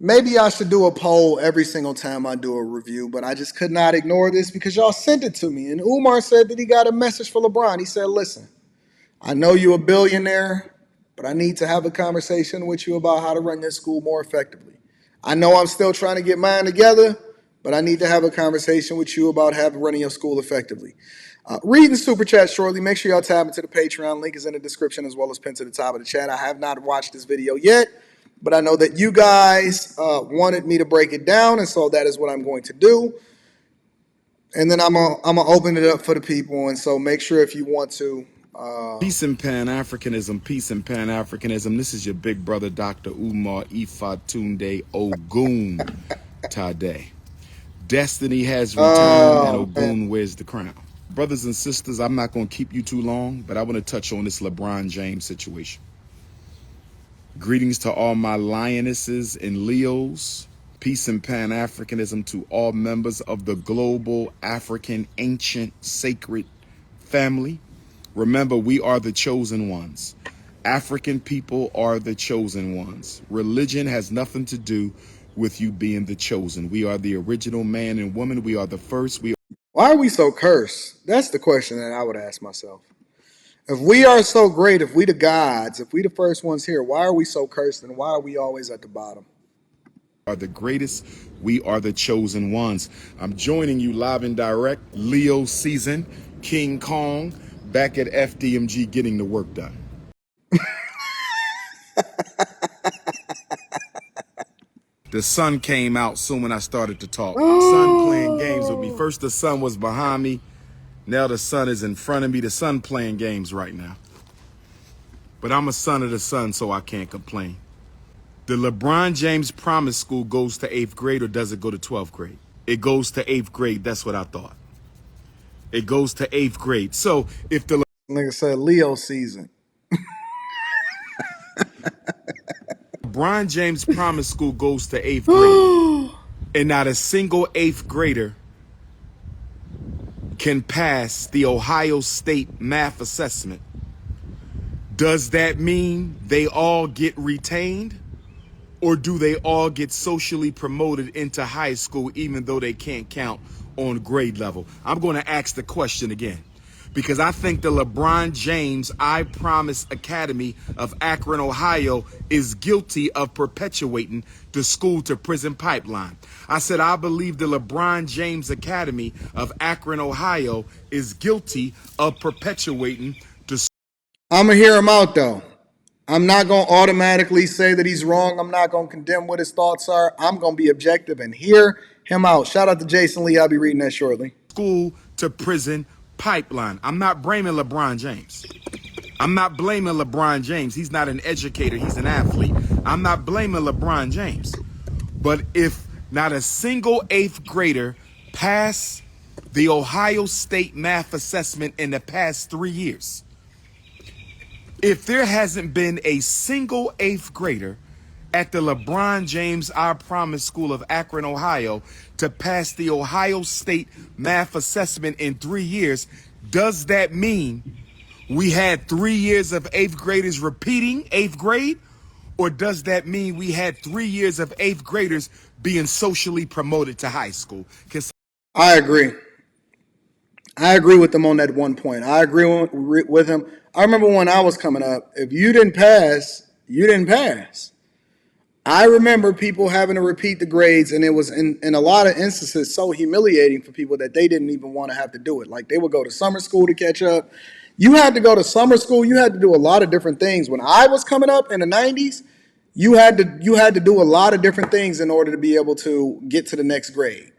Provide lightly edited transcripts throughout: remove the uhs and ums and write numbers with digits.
Maybe I should do a poll every single time I do a review, but I just could not ignore this because y'all sent it to me. And Umar said that he got a message for LeBron. He said, listen, I know you're a billionaire, but I need to have a conversation with you about how to run this school more effectively. I know I'm still trying to get mine together, but I need to have a conversation with you about running your school effectively. Reading super chat shortly. Make sure y'all tap into the Patreon. Link is in the description as well as pinned to the top of the chat. I have not watched this video yet, but I know that you guys wanted me to break it down, and so that is what I'm going to do. And then I'm gonna open it up for the people, and so make sure if you want to. Peace and Pan-Africanism, peace and Pan-Africanism. This is your big brother, Dr. Umar Ifatunde Ogun Tade. Destiny has returned and Ogun wears the crown. Brothers and sisters, I'm not going to keep you too long, but I want to touch on this LeBron James situation. Greetings to all my lionesses and Leos. Peace and Pan-Africanism to all members of the global African ancient sacred family. Remember, we are the chosen ones. African people are the chosen ones. Religion has nothing to do with you being the chosen. We are the original man and woman. We are the first. Why are we so cursed? That's the question that I would ask myself. If we are so great, if we the gods, if we the first ones here, why are we so cursed and why are we always at the bottom? Are the greatest. We are the chosen ones. I'm joining you live and direct. Leo season, King Kong, back at FDMG getting the work done. The sun came out soon when I started to talk. Sun playing games with me. First the sun was behind me. Now the sun is in front of me. The sun playing games right now. But I'm a son of the sun, so I can't complain. The LeBron James Promise School goes to 8th grade or does it go to 12th grade? It goes to 8th grade. That's what I thought. It goes to 8th grade. So if the nigga said Leo season. LeBron James Promise School goes to 8th grade and not a single 8th grader can pass the Ohio State math assessment, does that mean they all get retained? Or do they all get socially promoted into high school even though they can't count on grade level? I'm going to ask the question again because I think the LeBron James I Promise Academy of Akron, Ohio is guilty of perpetuating the school to prison pipeline. I said I believe the LeBron James Academy of Akron, Ohio is guilty of perpetuating the. I'm going to hear him out though. I'm not going to automatically say that he's wrong. I'm not going to condemn what his thoughts are. I'm going to be objective and hear him out. Shout out to Jason Lee. I'll be reading that shortly. School to prison pipeline. I'm not blaming LeBron James. I'm not blaming LeBron James. He's not an educator. He's an athlete. I'm not blaming LeBron James. But if not a single 8th grader passed the Ohio State math assessment in the past 3 years, if there hasn't been a single 8th grader at the LeBron James I Promise School of Akron, Ohio, to pass the Ohio State math assessment in 3 years, does that mean we had 3 years of 8th graders repeating 8th grade? Or does that mean we had 3 years of 8th graders being socially promoted to high school? I agree. I agree with him on that one point. I agree with him. I remember when I was coming up, if you didn't pass, you didn't pass. I remember people having to repeat the grades, and it was in a lot of instances so humiliating for people that they didn't even want to have to do it. Like they would go to summer school to catch up. You had to go to summer school. You had to do a lot of different things. When I was coming up in the 90s, you had to do a lot of different things in order to be able to get to the next grade.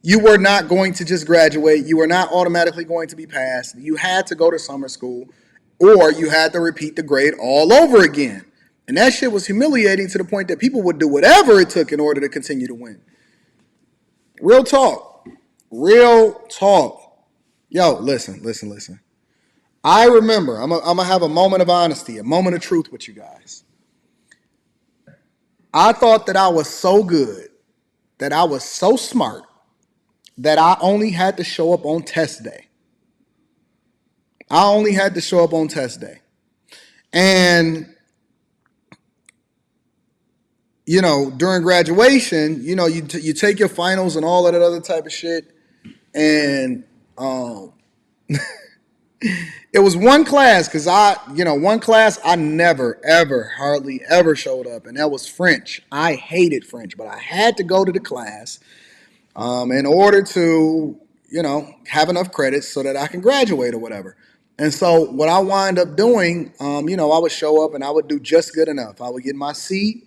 You were not going to just graduate. You were not automatically going to be passed. You had to go to summer school, or you had to repeat the grade all over again. And that shit was humiliating to the point that people would do whatever it took in order to continue to win. Real talk. Real talk. Yo, listen. I remember, I'm going to have a moment of honesty, a moment of truth with you guys. I thought that I was so good, that I was so smart, that I only had to show up on test day. I only had to show up on test day. And during graduation, you take your finals and all of that other type of shit. And it was one class because one class I never, ever, hardly ever showed up, and that was French. I hated French, but I had to go to the class in order to, have enough credits so that I can graduate or whatever. And so what I wind up doing, I would show up and I would do just good enough. I would get my C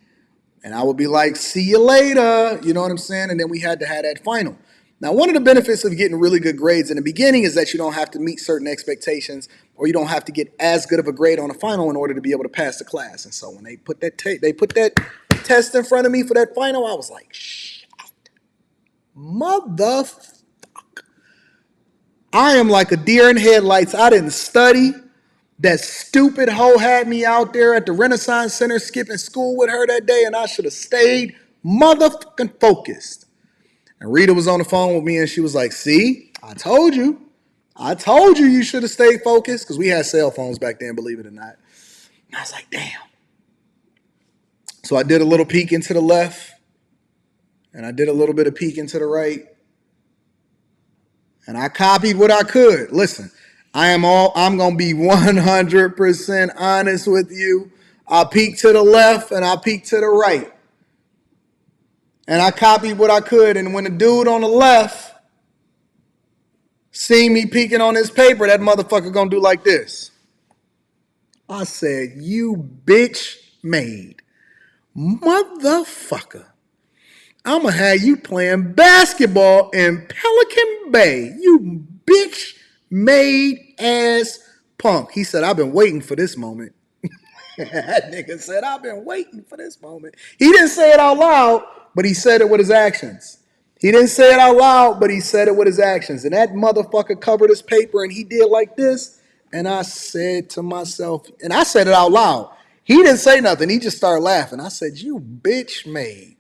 and I would be like, see you later. You know what I'm saying? And then we had to have that final. Now, one of the benefits of getting really good grades in the beginning is that you don't have to meet certain expectations, or you don't have to get as good of a grade on a final in order to be able to pass the class. And so when they put that test in front of me for that final, I was like, shit, motherfucker. I am like a deer in headlights. I didn't study. That stupid hoe had me out there at the Renaissance Center skipping school with her that day, and I should have stayed motherfucking focused. And Rita was on the phone with me, and she was like, see, I told you you should have stayed focused, because we had cell phones back then, believe it or not. And I was like, damn. So I did a little peek into the left, and I did a little bit of peek into the right, and I copied what I could. Listen, I'm going to be 100% honest with you. I peeked to the left and I peeked to the right. And I copied what I could. And when the dude on the left seen me peeking on his paper, that motherfucker going to do like this. I said, you bitch made motherfucker. I'm going to have you playing basketball in Pelican Bay. You bitch made ass punk. He said, I've been waiting for this moment. That nigga said, I've been waiting for this moment. He didn't say it out loud, but he said it with his actions. He didn't say it out loud, but he said it with his actions. And that motherfucker covered his paper and he did like this. And I said to myself, and I said it out loud. He didn't say nothing. He just started laughing. I said, you bitch made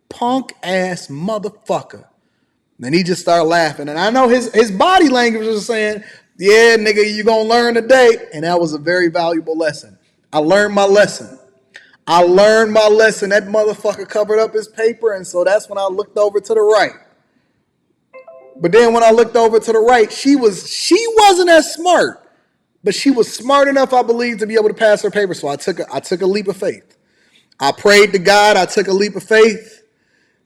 punk ass motherfucker. And he just started laughing. And I know his body language was saying, yeah, nigga, you gonna learn today. And that was a very valuable lesson. I learned my lesson. That motherfucker covered up his paper, and so that's when I looked over to the right. But then when I looked over to the right, she wasn't as smart, but she was smart enough, I believe, to be able to pass her paper. So I took a leap of faith. I prayed to God. I took a leap of faith.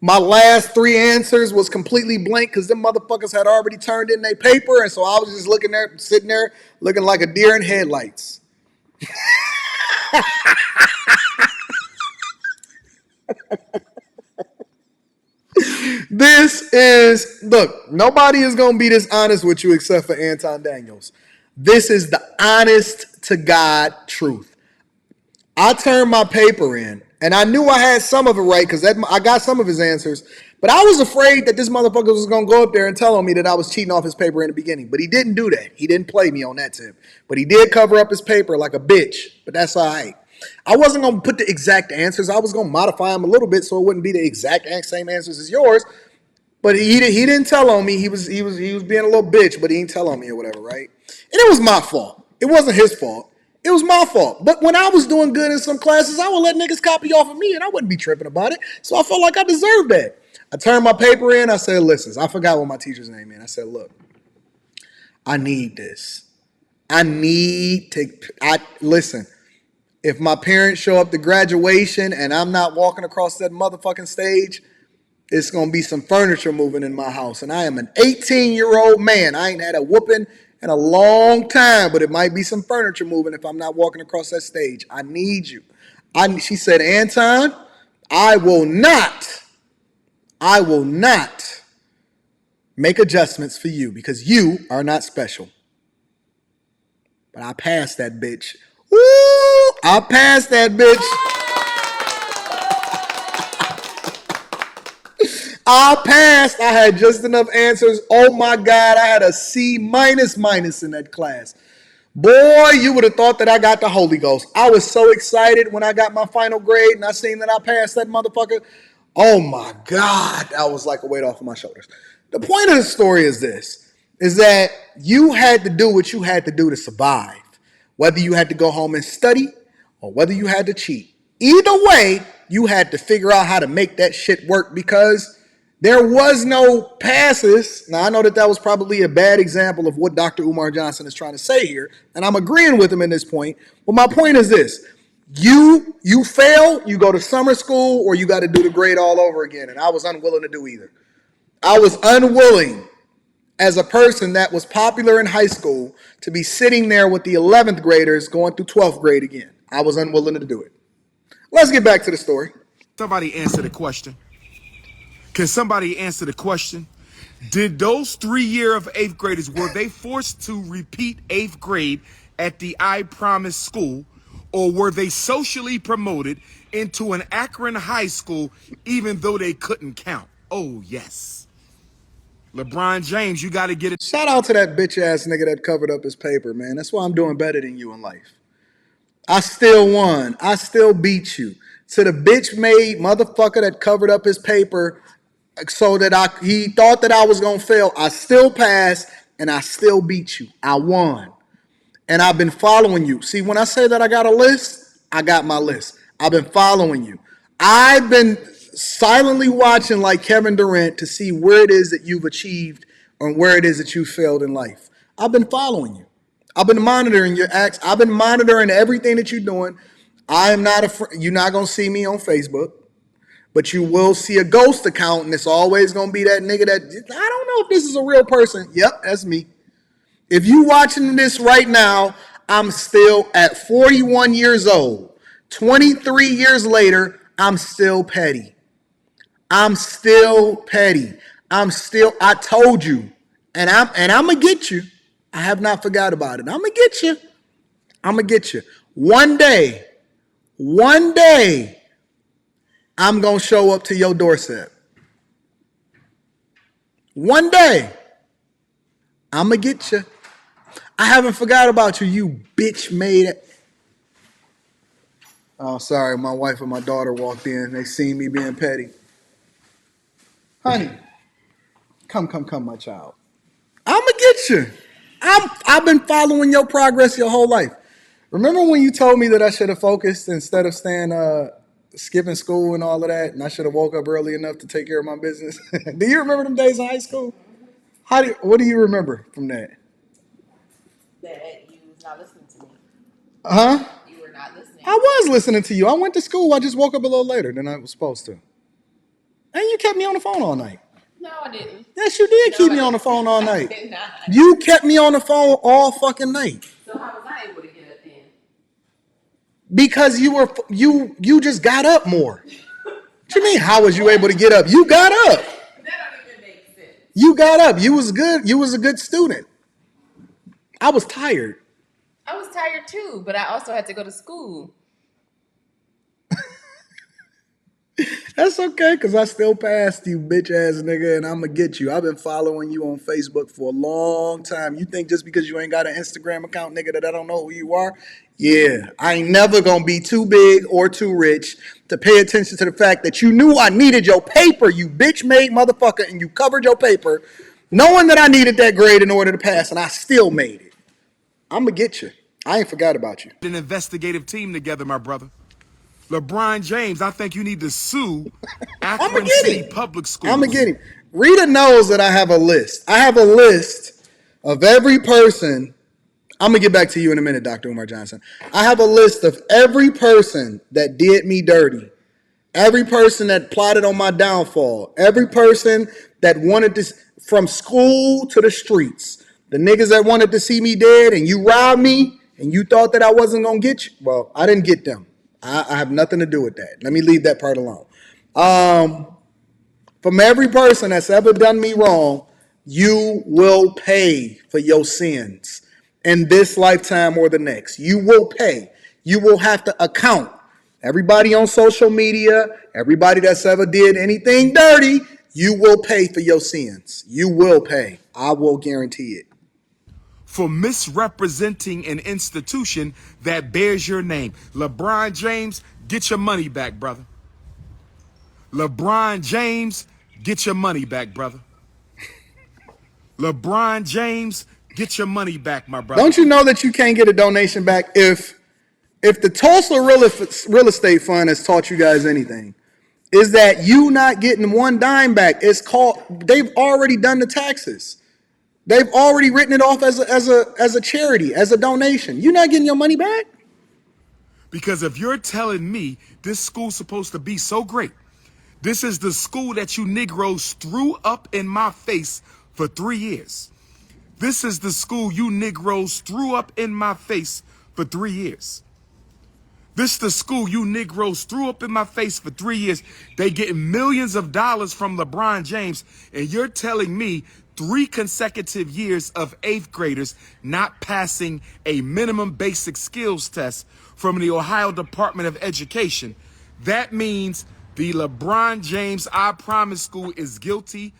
My last 3 answers was completely blank because them motherfuckers had already turned in their paper, and so I was just sitting there, looking like a deer in headlights. Look, nobody is going to be this honest with you except for Anton Daniels. This is the honest to God truth. I turned my paper in, and I knew I had some of it right because I got some of his answers, but I was afraid that this motherfucker was going to go up there and tell on me that I was cheating off his paper in the beginning, but he didn't do that. He didn't play me on that tip, but he did cover up his paper like a bitch, but that's all right. I wasn't going to put the exact answers. I was going to modify them a little bit so it wouldn't be the exact same answers as yours. But he didn't tell on me. He was being a little bitch, but he didn't tell on me or whatever, right? And it was my fault. It wasn't his fault. It was my fault. But when I was doing good in some classes, I would let niggas copy off of me, and I wouldn't be tripping about it. So I felt like I deserved that. I turned my paper in. I said, listen, I forgot what my teacher's name is. I said, look, I need this. Listen. If my parents show up to graduation and I'm not walking across that motherfucking stage, it's going to be some furniture moving in my house. And I am an 18-year-old man. I ain't had a whooping in a long time, but it might be some furniture moving if I'm not walking across that stage. I need you. She said, Anton, I will not make adjustments for you because you are not special. But I passed that bitch. Woo! I passed that bitch. I passed. I had just enough answers. Oh my God, I had a C minus in that class. Boy, you would have thought that I got the Holy Ghost. I was so excited when I got my final grade and I seen that I passed that motherfucker. Oh my God, that was like a weight off of my shoulders. The point of the story is this, is that you had to do what you had to do to survive. Whether you had to go home and study or whether you had to cheat. Either way, you had to figure out how to make that shit work because there was no passes. Now, I know that was probably a bad example of what Dr. Umar Johnson is trying to say here, and I'm agreeing with him in this point. But my point is this. You fail, you go to summer school, or you got to do the grade all over again, and I was unwilling to do either. I was unwilling as a person that was popular in high school to be sitting there with the 11th graders going through 12th grade again. I was unwilling to do it. Let's get back to the story. Somebody answer the question. Can somebody answer the question? Did those 3-year of 8th graders, were they forced to repeat 8th grade at the I Promise school, or were they socially promoted into an Akron high school even though they couldn't count? Oh, yes. LeBron James, you got to get it. Shout out to that bitch ass nigga that covered up his paper, man. That's why I'm doing better than you in life. I still won. I still beat you. To the bitch made motherfucker that covered up his paper so that he thought that I was going to fail. I still passed and I still beat you. I won. And I've been following you. See, when I say that I got a list, I got my list. I've been following you. I've been silently watching like Kevin Durant to see where it is that you've achieved or where it is that you failed in life. I've been following you. I've been monitoring your acts. I've been monitoring everything that you're doing. I am not you're not going to see me on Facebook, but you will see a ghost account, and it's always going to be that nigga that, I don't know if this is a real person. Yep, that's me. If you watching this right now, I'm still at 41 years old. 23 years later, I'm still petty. I'm still petty. I told you. And I'm gonna get you. I have not forgot about it. I'm gonna get you. I'm gonna get you. One day, I'm gonna show up to your doorstep. One day, I'm gonna get you. I haven't forgot about you, you bitch made it. Oh, sorry, my wife and my daughter walked in. They seen me being petty. Honey, come, my child. I'ma get you. I've been following your progress your whole life. Remember when you told me that I should have focused instead of skipping school and all of that, and I should have woke up early enough to take care of my business? Do you remember them days in high school? What do you remember from that? That you was not listening to me. Huh? You were not listening. I was listening to you. I went to school. I just woke up a little later than I was supposed to. And you kept me on the phone all night. No, I didn't. Yes, you did keep me on the phone all night. I did not. You kept me on the phone all fucking night. So how was I able to get up then? Because you just got up more. What you mean? How was you able to get up? You got up. That don't even make sense. You got up. You was good. You was a good student. I was tired. I was tired too, but I also had to go to school. That's okay, because I still passed you, bitch ass nigga, and I'm going to get you. I've been following you on Facebook for a long time. You think just because you ain't got an Instagram account, nigga, that I don't know who you are? Yeah, I ain't never going to be too big or too rich to pay attention to the fact that you knew I needed your paper, you bitch-made motherfucker, and you covered your paper knowing that I needed that grade in order to pass, and I still made it. I'm going to get you. I ain't forgot about you. An investigative team together, my brother. LeBron James, I think you need to sue Akron City Public Schools. I'm going to get him. Rita knows that I have a list. I have a list of every person. I'm going to get back to you in a minute, Dr. Umar Johnson. I have a list of every person that did me dirty. Every person that plotted on my downfall. Every person that wanted this, from school to the streets. The niggas that wanted to see me dead and you robbed me and you thought that I wasn't going to get you. Well, I didn't get them. I have nothing to do with that. Let me leave that part alone. From every person that's ever done me wrong, you will pay for your sins in this lifetime or the next. You will pay. You will have to account. Everybody on social media, everybody that's ever did anything dirty, you will pay for your sins. You will pay. I will guarantee it. For misrepresenting an institution that bears your name. LeBron James, get your money back, brother. LeBron James, get your money back, brother. LeBron James, get your money back, my brother. Don't you know that you can't get a donation back if If the Tulsa real estate fund has taught you guys anything, is that you not getting one dime back. It's called, they've already done the taxes. They've already written it off as a charity, as a donation. You're not getting your money back. Because if you're telling me this school's supposed to be so great, this is the school that you Negroes threw up in my face for 3 years. This is the school you Negroes threw up in my face for 3 years. This is the school you Negroes threw up in my face for 3 years. They getting millions of dollars from LeBron James, and you're telling me 3 consecutive years of 8th graders not passing a minimum basic skills test from the Ohio Department of Education. That means the LeBron James I Promise School is guilty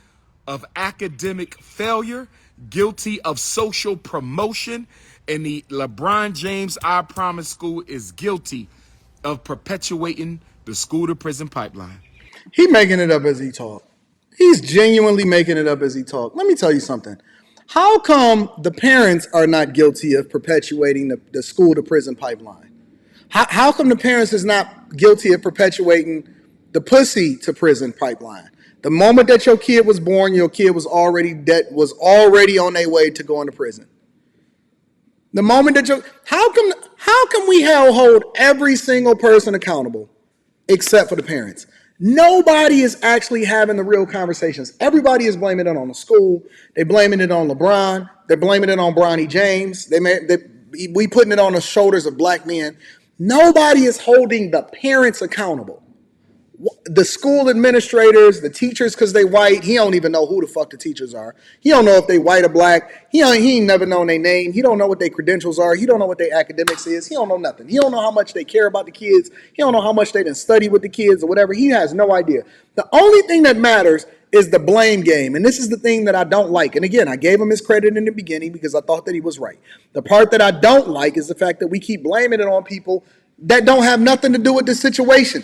of academic failure, guilty of social promotion, and the LeBron James I Promise School is guilty of perpetuating the school to prison pipeline. He making it up as he talk. He's genuinely making it up as he talk. Let me tell you something. How come the parents are not guilty of perpetuating the school to prison pipeline? How come the parents is not guilty of perpetuating the pussy to prison pipeline? The moment that your kid was born, your kid was already on their way to going to prison. The moment that how come we hold every single person accountable except for the parents? Nobody is actually having the real conversations. Everybody is blaming it on the school. They're blaming it on LeBron. They're blaming it on Bronny James. We putting it on the shoulders of black men. Nobody is holding the parents accountable. The school administrators, the teachers, because they white, he don't even know who the fuck the teachers are. He don't know if they white or black. He ain't never known their name. He don't know what their credentials are. He don't know what their academics is. He don't know nothing. He don't know how much they care about the kids. He don't know how much they done study with the kids or whatever. He has no idea. The only thing that matters is the blame game. And this is the thing that I don't like. And again, I gave him his credit in the beginning because I thought that he was right. The part that I don't like is the fact that we keep blaming it on people that don't have nothing to do with the situation.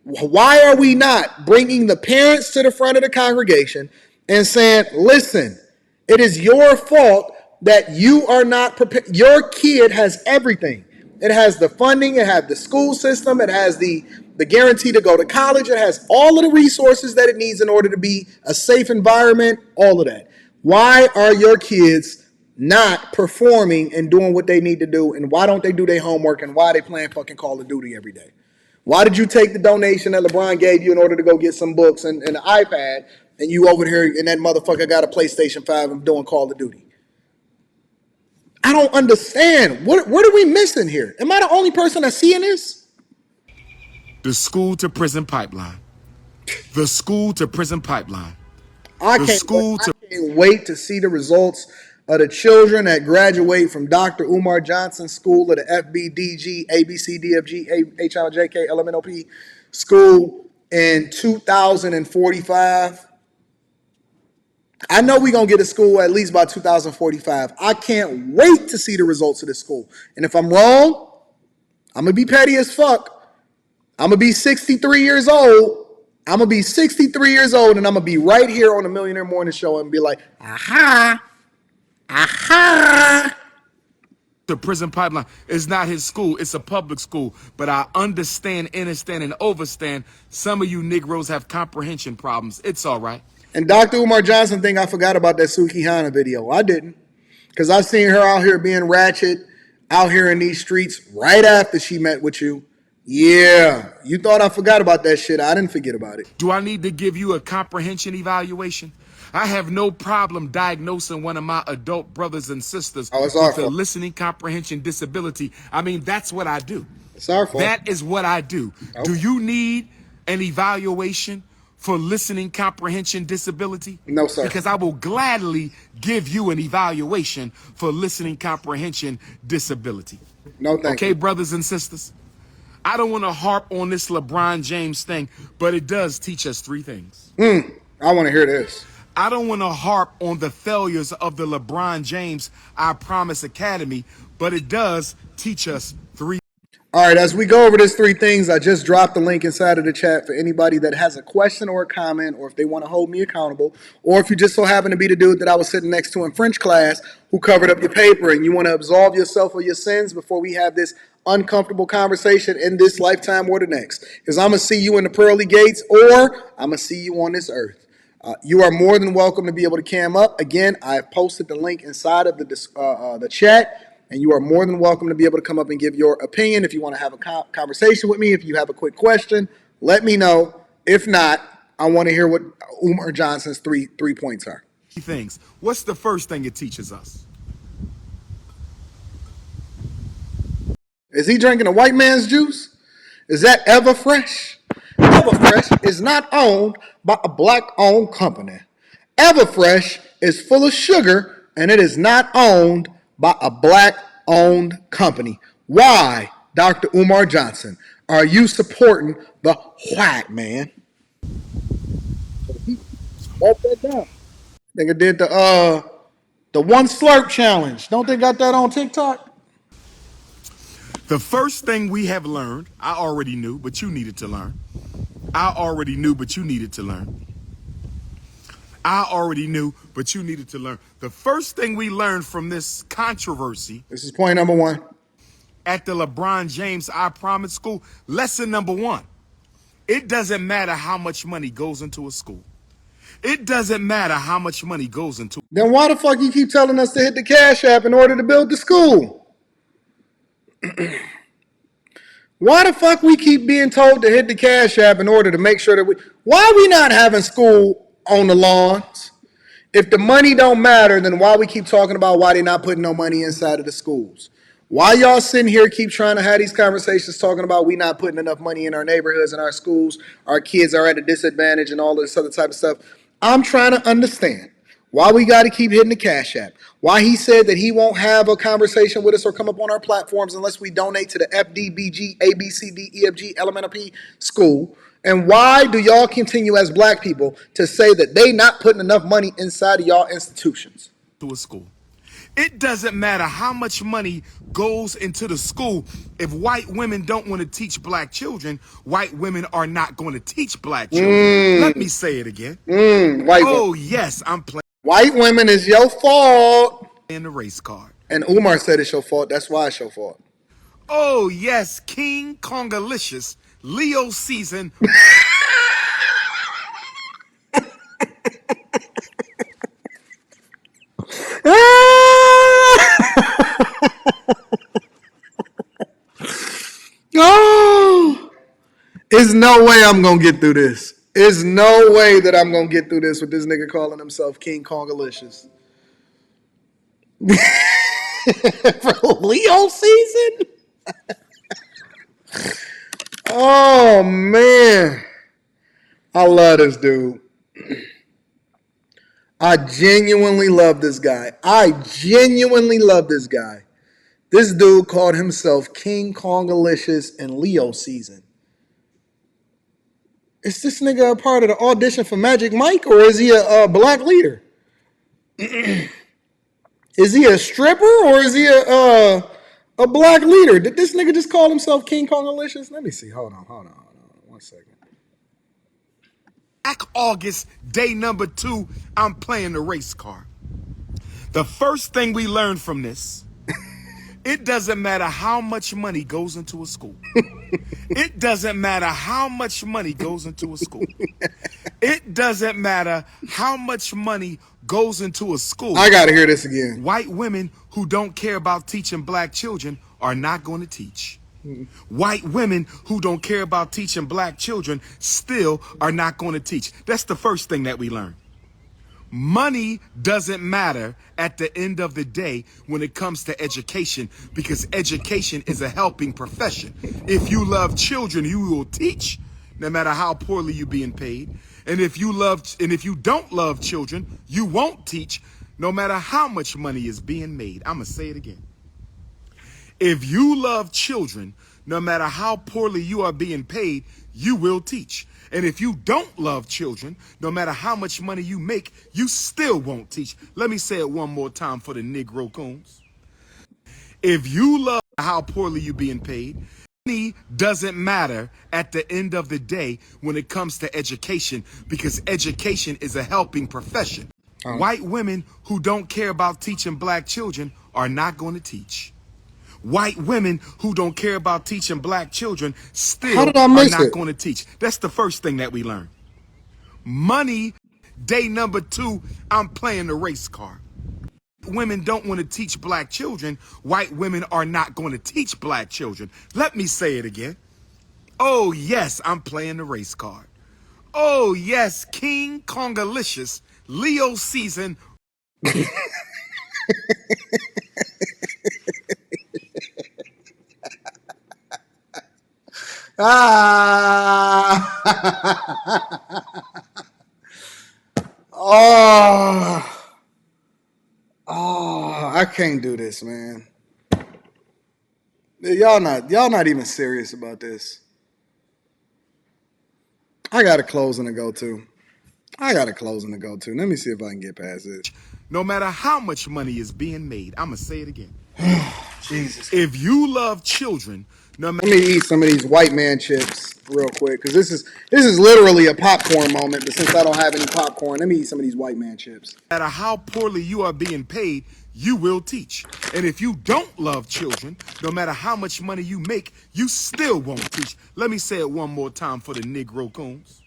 Why are we not bringing the parents to the front of the congregation and saying, listen, it is your fault that you are not prepared. Your kid has everything. It has the funding. It has the school system. It has the guarantee to go to college. It has all of the resources that it needs in order to be a safe environment, all of that. Why are your kids not performing and doing what they need to do? And why don't they do their homework? And why are they playing fucking Call of Duty every day? Why did you take the donation that LeBron gave you in order to go get some books and an iPad, and you over here and that motherfucker got a PlayStation 5 and doing Call of Duty? I don't understand. What are we missing here? Am I the only person that's seeing this? The school to prison pipeline. The school to prison pipeline. I can't wait to see the results of the children that graduate from Dr. Umar Johnson's school of the FBDG, ABCDFG, HIJK, LMNOP school in 2045. I know we're going to get a school at least by 2045. I can't wait to see the results of this school. And if I'm wrong, I'm going to be petty as fuck. I'm going to be 63 years old. I'm going to be 63 years old, and I'm going to be right here on the Millionaire Morning Show and be like, aha. The prison pipeline is not his school. It's a public school. But I understand, and overstand some of you Negroes have comprehension problems. It's all right. And Dr. Umar Johnson thing, I forgot about that Suki Hana video. I didn't. Because I seen her out here being ratchet, out here in these streets right after she met with you. Yeah, you thought I forgot about that shit. I didn't forget about it. Do I need to give you a comprehension evaluation? I have no problem diagnosing one of my adult brothers and sisters with a listening comprehension disability. I mean, that's what I do. It's our fault. That is what I do. Okay. Do you need an evaluation for listening comprehension disability? No, sir. Because I will gladly give you an evaluation for listening comprehension disability. No, thank you. Okay, brothers and sisters? I don't want to harp on this LeBron James thing, but it does teach us 3 things. I want to hear this. I don't want to harp on the failures of the LeBron James I Promise Academy, but it does teach us 3. All right, as we go over these three things, I just dropped the link inside of the chat for anybody that has a question or a comment, or if they want to hold me accountable, or if you just so happen to be the dude that I was sitting next to in French class who covered up your paper and you want to absolve yourself of your sins before we have this uncomfortable conversation in this lifetime or the next. Because I'm going to see you in the pearly gates, or I'm going to see you on this earth. You are more than welcome to be able to cam up. Again, I have posted the link inside of the chat. And you are more than welcome to be able to come up and give your opinion. If you want to have a conversation with me, if you have a quick question, let me know. If not, I want to hear what Umar Johnson's three points are. Things. What's the first thing it teaches us? Is he drinking a white man's juice? Is that Everfresh? Everfresh is not owned by a black-owned company. Everfresh is full of sugar, and it is not owned by a black-owned company. Why, Dr. Umar Johnson, are you supporting the white man? Hold that down. Nigga did the one slurp challenge. Don't they got that on TikTok? The first thing we have learned, I already knew, but you needed to learn. I already knew, but you needed to learn. I already knew, but you needed to learn. The first thing we learned from this controversy. This is point number one. At the LeBron James I Promise School, lesson number one. It doesn't matter how much money goes into a school. It doesn't matter how much money goes into. Then why the fuck you keep telling us to hit the Cash App in order to build the school? Why the fuck we keep being told to hit the Cash App in order to make sure that why are we not having school on the lawns? If the money don't matter, then why we keep talking about why they not putting no money inside of the schools? Why y'all sitting here keep trying to have these conversations talking about we not putting enough money in our neighborhoods and our schools, our kids are at a disadvantage and all this other type of stuff? I'm trying to understand why we got to keep hitting the Cash App. Why he said that he won't have a conversation with us or come up on our platforms unless we donate to the FDBG, ABCD, EFG, LMNOP school. And why do y'all continue as black people to say that they not putting enough money inside of y'all institutions? To a school. It doesn't matter how much money goes into the school. If white women don't want to teach black children, white women are not going to teach black children. Let me say it again. Yes, I'm playing. White women is your fault. In the race card. And Umar said it's your fault. That's why it's your fault. Oh, yes, King Kongalicious, Leo season. Oh, there's no way I'm going to get through this. There's no way that I'm going to get through this with this nigga calling himself King Kongalicious. For Leo season? Oh, man. I love this dude. I genuinely love this guy. This dude called himself King Kongalicious in Leo season. Is this nigga a part of the audition for Magic Mike, or is he a black leader? Is he a stripper, or is he a black leader? Did this nigga just call himself King Kongalicious? Let me see. Hold on. 1 second. Black August, day number 2, I'm playing the race card. The first thing we learned from this, it doesn't matter how much money goes into a school. It doesn't matter how much money goes into a school. It doesn't matter how much money goes into a school. I gotta hear this again. White women who don't care about teaching black children are not going to teach. White women who don't care about teaching black children still are not going to teach. That's the first thing that we learn. Money doesn't matter at the end of the day when it comes to education, because education is a helping profession. If you love children, you will teach, no matter how poorly you're being paid. And if you don't love children, you won't teach, no matter how much money is being made. I'm gonna say it again. If you love children, no matter how poorly you are being paid, you will teach. And if you don't love children, no matter how much money you make, you still won't teach. Let me say it one more time for the Negro coons. If you love how poorly you're being paid, Money doesn't matter at the end of the day when it comes to education, because education is a helping profession. White women who don't care about teaching black children are not going to teach. White women who don't care about teaching black children How still did I are miss not it? going to teach. That's the first thing that we learn. Money, day number 2, I'm playing the race card. Women don't want to teach black children. White women are not going to teach black children. Let me say it again. Oh, yes, I'm playing the race card. Oh, yes, King Kongalicious, Leo season. Oh, I can't do this, man. Y'all not even serious about this. I got a closing to go to. Let me see if I can get past this. No matter how much money is being made, I'm going to say it again. Jesus. If you love children, no Let me eat some of these white man chips real quick, because this is literally a popcorn moment. But since I don't have any popcorn, let me eat some of these white man chips. matter how poorly you are being paid, you will teach. And if you don't love children, no matter how much money you make, you still won't teach. Let me say it one more time for the Negro coons.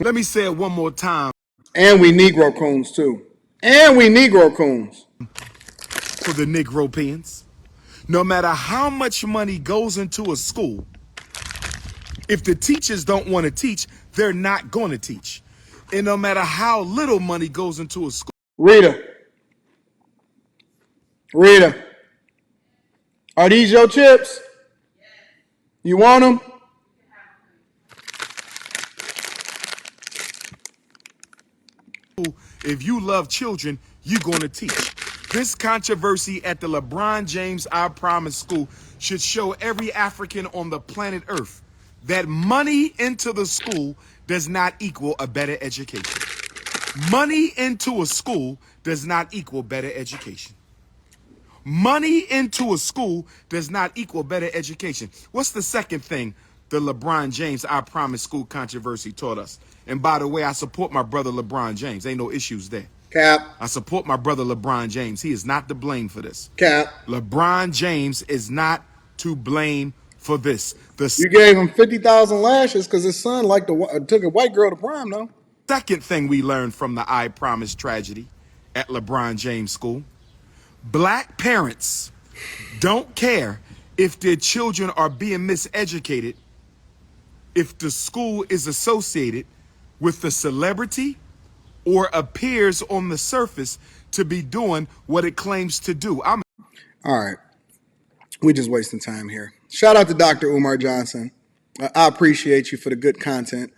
Let me say it one more time And we Negro coons too. for the Negro pins. No matter how much money goes into a school, if the teachers don't want to teach, they're not going to teach. And no matter how little money goes into a school, Rita, are these your chips? You want them? if you love children, you're going to teach. This controversy at the LeBron James I Promise School should show every African on the planet Earth that money into the school does not equal a better education. Money into a school does not equal better education. Money into a school does not equal better education. What's the second thing the LeBron James I Promise School controversy taught us? And by the way, I support my brother LeBron James. Ain't no issues there. Cap. I support my brother LeBron James. He is not to blame for this. Cap. LeBron James is not to blame for this. You gave him 50,000 lashes because his son took a white girl to prom, though. Second thing we learned from the I Promise tragedy at LeBron James School: black parents don't care if their children are being miseducated if the school is associated with the celebrity or appears on the surface to be doing what it claims to do. All right. We're just wasting time here. Shout out to Dr. Umar Johnson. I appreciate you for the good content.